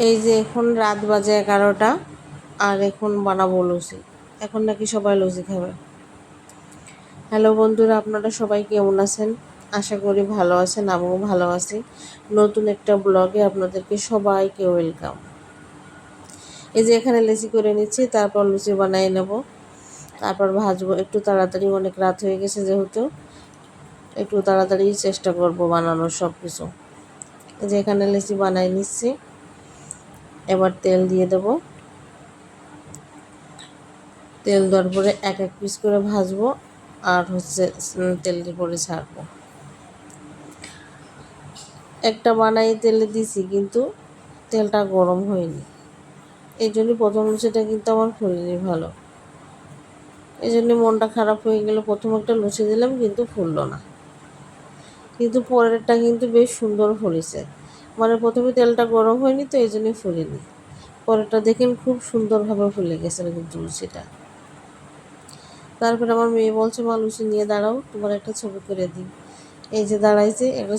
এই যে এখন রাত বাজে 11টা, আর এখন বানাবো লুচি। এখন নাকি সবাই লুচি খাবে। হ্যালো বন্ধুরা, আপনারা সবাই কেমন আছেন? আশা করি ভালো আছেন, আমিও ভালো আছি। নতুন একটা ব্লগে আপনাদেরকে সবাইকে ওয়েলকাম। এই যে এখানে লুচি করে নিচ্ছি, তারপর লুচি বানিয়ে নেব, তারপর ভাজবো। একটু তাড়াতাড়ি, অনেক রাত হয়ে গেছে যেহেতু, একটু তাড়াতাড়ি চেষ্টা করব বানানোর সব কিছু। এই যে এখানে লুচি বানাই নিচ্ছি, এবার তেল দিয়ে দেবো। তেল দেওয়ার পরে এক এক পিস করে ভাজবো, আর তেলের পরে ছাড়বো। একটা বানাই তেলে দিছি, কিন্তু তেলটা গরম হয়নি, এই জন্য প্রথম লুচিটা কিন্তু আমার ফুলেনি ভালো। এই জন্য মনটা খারাপ হয়ে গেল। প্রথম একটা লুচি দিলাম, কিন্তু ফুললো না, কিন্তু পরেরটা কিন্তু বেশ সুন্দর ফুলেছে। মানে প্রথমে তেলটা গরম হয়নি, তো এই জন্যই ফুলেনি। পরেরটা দেখেন খুব সুন্দরভাবে ফুলে গেছে কিন্তু লুচিটা। তারপর আমার মেয়ে বলছে, মা লুচি নিয়ে দাঁড়াও, তোমার একটা ছবি করে দিই। এই যে দাঁড়াইছে, একটা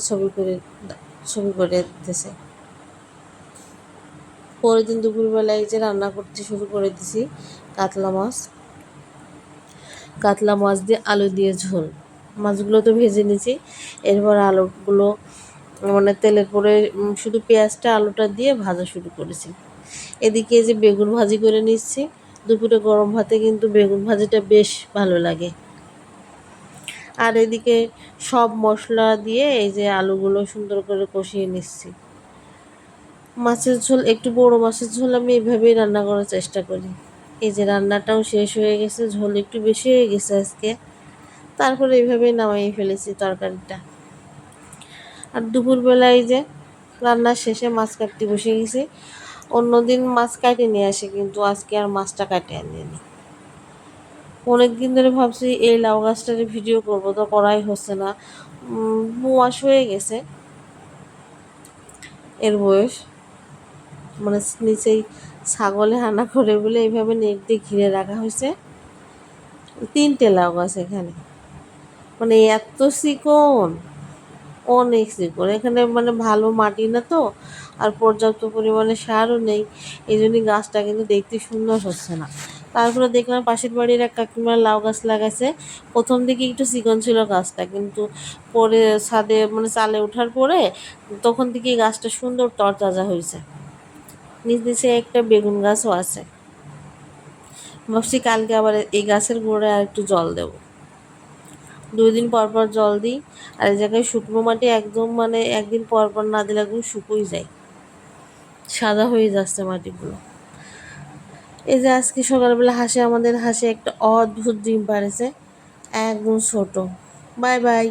ছবি করে দিতেছে। পরের দিন দুপুরবেলায় যে রান্না করতে শুরু করে দিছি কাতলা মাছ দিয়ে আলু দিয়ে ঝোল। মাছগুলো তো ভেজে নিয়েছি, এরপর আলুগুলো মানে তেলের পরে শুধু পেঁয়াজটা আলুটা দিয়ে ভাজা শুরু করেছি। এদিকে যে বেগুন ভাজি করে নিচ্ছি। দুপুরে গরম ভাতে কিন্তু বেগুন ভাজিটা বেশ ভালো লাগে। আর এদিকে সব মশলা দিয়ে এই যে আলুগুলো সুন্দর করে কষিয়ে নিচ্ছি। মাছের ঝোল, একটু বড় মাছের ঝোল আমি এইভাবেই রান্না করার চেষ্টা করি। এই যে রান্নাটাও শেষ হয়ে গেছে, ঝোল একটু বেশি হয়ে গেছে আজকে, তারপরে এইভাবেই নামাই ফেলেছি তরকারিটা। আর দুপুরবেলায় যে রান্নার শেষে মাছ কাটতে বসে গেছি। অন্যদিন মাছ কাটে নিয়ে আসে, কিন্তু আজকে আর মাছটা কাটে আনিনি। অনেক দিন ধরে ভাবছি এই লাউ গাছটার ভিডিও করব, তো করাই হচ্ছে না। 2 মাস হয়ে গেছে এর বয়স। মানে নিচেই ছাগলে হানা করে বলে এইভাবে নেট দিয়ে ঘিরে রাখা হয়েছে। 3টে লাউ গাছ এখানে, মানে এত চিকন, অনেক চিকন। এখানে মানে ভালো মাটি না তো, আর পর্যাপ্ত পরিমাণে সারও নেই, এই জন্যই গাছটা কিন্তু দেখতে সুন্দর হচ্ছে না। তারপরে দেখলাম পাশের বাড়ির এক কাকিমার লাউ গাছ লাগাইছে। প্রথম দিকে একটু চিকন ছিল গাছটা, কিন্তু পরে ছাদে মানে চালে ওঠার পরে তখন থেকে গাছটা সুন্দর তরতাজা হয়েছে। নিচে একটা বেগুন গাছও আছে। ভাবছি কালকে আবার এই গাছের গোড়ায় আর একটু জল দেবো। 2 দিন পর পর জল দিই। আর এই জায়গায় শুকনো মাটি একদম, মানে একদিন পর পর না দিলে একদম শুকোই যায়, সাদা হয়ে যাচ্ছে মাটিগুলো। এই যে আজকে সকালবেলা আমাদের হাঁসে একটা অদ্ভুত ডিম পাড়েছে, একদম ছোট। Bye bye.